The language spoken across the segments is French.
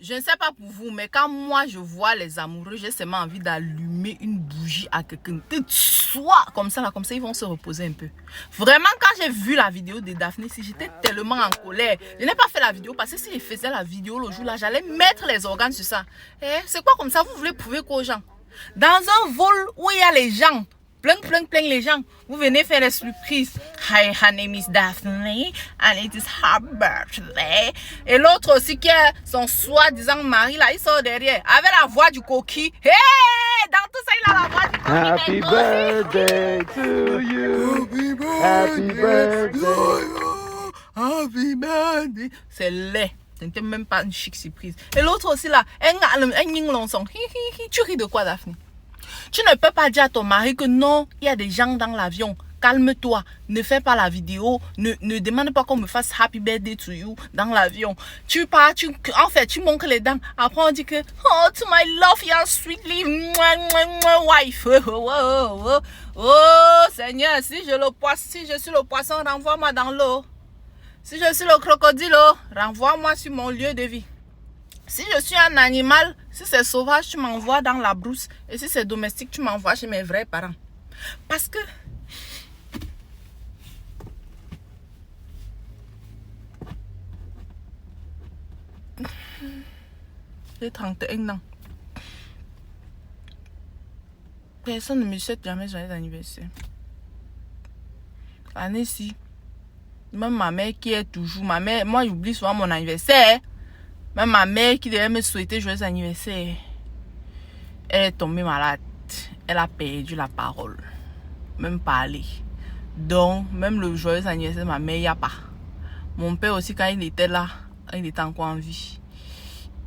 Je ne sais pas pour vous, mais quand moi je vois les amoureux, j'ai seulement envie d'allumer une bougie à quelqu'un. Soit comme ça, ils vont se reposer un peu. Vraiment, quand j'ai vu la vidéo de Daphné, j'étais tellement en colère. Je n'ai pas fait la vidéo parce que si je faisais la vidéo le jour là, j'allais mettre les organes sur ça. C'est quoi comme ça? Vous voulez prouver quoi aux gens? Dans un vol où il y a les gens, plein les gens, vous venez faire des surprises. Hi, her name is Daphne and it is her birthday. Et l'autre aussi qui est son soi-disant mari là, il sort derrière avec la voix du coquille. Hey, dans tout ça il a la voix du coquille. Happy birthday to you. Happy birthday. Happy birthday. C'est laid. Ce n'était même pas une chic surprise. Et l'autre aussi là, tu ris de quoi, Daphne? Tu ne peux pas dire à ton mari que non, il y a des gens dans l'avion. Calme-toi, ne fais pas la vidéo, ne demande pas qu'on me fasse happy birthday to you dans l'avion. Tu pars, en fait, tu montres les dents. Après, on dit que, oh, to my love, your sweetly wife. Oh, Seigneur, si je suis le poisson, renvoie-moi dans l'eau. Si je suis le crocodile, renvoie-moi sur mon lieu de vie. Si je suis un animal, si c'est sauvage, tu m'envoies dans la brousse. Et si c'est domestique, tu m'envoies chez mes vrais parents. Parce que j'ai 31 ans. Personne ne me souhaite jamais joyeux anniversaire. Année-ci, même ma mère qui est toujours... Ma mère, moi j'oublie souvent mon anniversaire. Même ma mère qui devait me souhaiter joyeux anniversaire, elle est tombée malade. Elle a perdu la parole. Même parler. Donc, même le joyeux anniversaire de ma mère, il n'y a pas. Mon père aussi, quand il était là, il était encore en vie,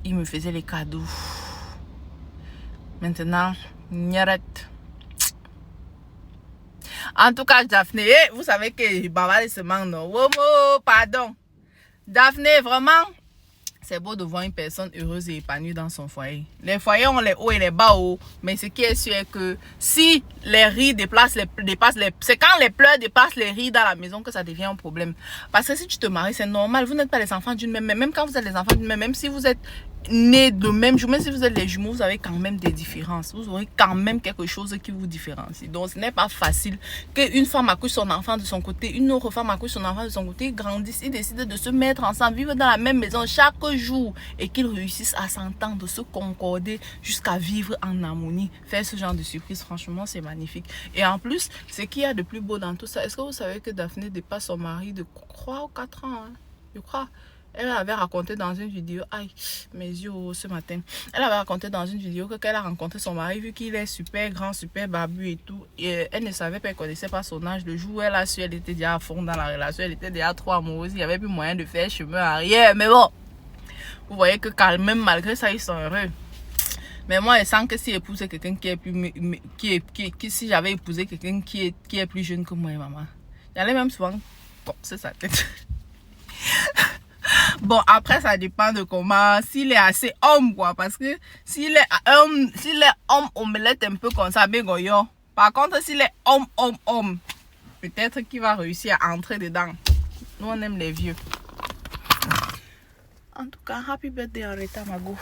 il me faisait les cadeaux. Maintenant, n'arrête. En tout cas, Daphné, vous savez que Baba se manque, non? Oh, pardon. Daphné, vraiment, c'est beau de voir une personne heureuse et épanouie dans son foyer. Les foyers ont les hauts et les bas, mais ce qui est sûr est que si les rires c'est quand les pleurs dépassent les rires dans la maison que ça devient un problème. Parce que si tu te maries, c'est normal, vous n'êtes pas les enfants d'une même, mais même quand vous êtes les enfants d'une même, même si vous êtes nés de même jour, même si vous êtes les jumeaux, vous avez quand même des différences. Vous aurez quand même quelque chose qui vous différencie. Donc ce n'est pas facile qu'une femme accouche son enfant de son côté, une autre femme accouche son enfant de son côté, ils grandissent, ils décident de se mettre ensemble, vivre dans la même maison chaque jour et qu'ils réussissent à s'entendre, se concorder jusqu'à vivre en harmonie. Faire ce genre de surprise, franchement, c'est magnifique. Et en plus, ce qu'il y a de plus beau dans tout ça, est-ce que vous savez que Daphné dépasse son mari de 3 ou 4 ans, hein? Je crois. Elle avait raconté dans une vidéo, aïe, mes yeux ce matin. Elle avait raconté dans une vidéo que qu'elle a rencontré son mari, vu qu'il est super grand, super barbu et tout. Et elle ne savait pas, elle ne connaissait pas son âge. Le jour où elle a su, elle était déjà à fond dans la relation, elle était déjà trop amoureuse. Il n'y avait plus moyen de faire chemin arrière. Mais bon, vous voyez que quand même, malgré ça, ils sont heureux. Mais moi, je sens que si j'épousais quelqu'un si j'avais épousé quelqu'un qui est plus jeune que moi et maman, j'allais même souvent c'est sa tête. Bon, après, ça dépend de comment, s'il est assez homme, quoi. Parce que s'il est homme omelette un peu comme ça, bégoyon. Par contre, s'il est homme, peut-être qu'il va réussir à entrer dedans. Nous, on aime les vieux. En tout cas, happy birthday en retard, Mago.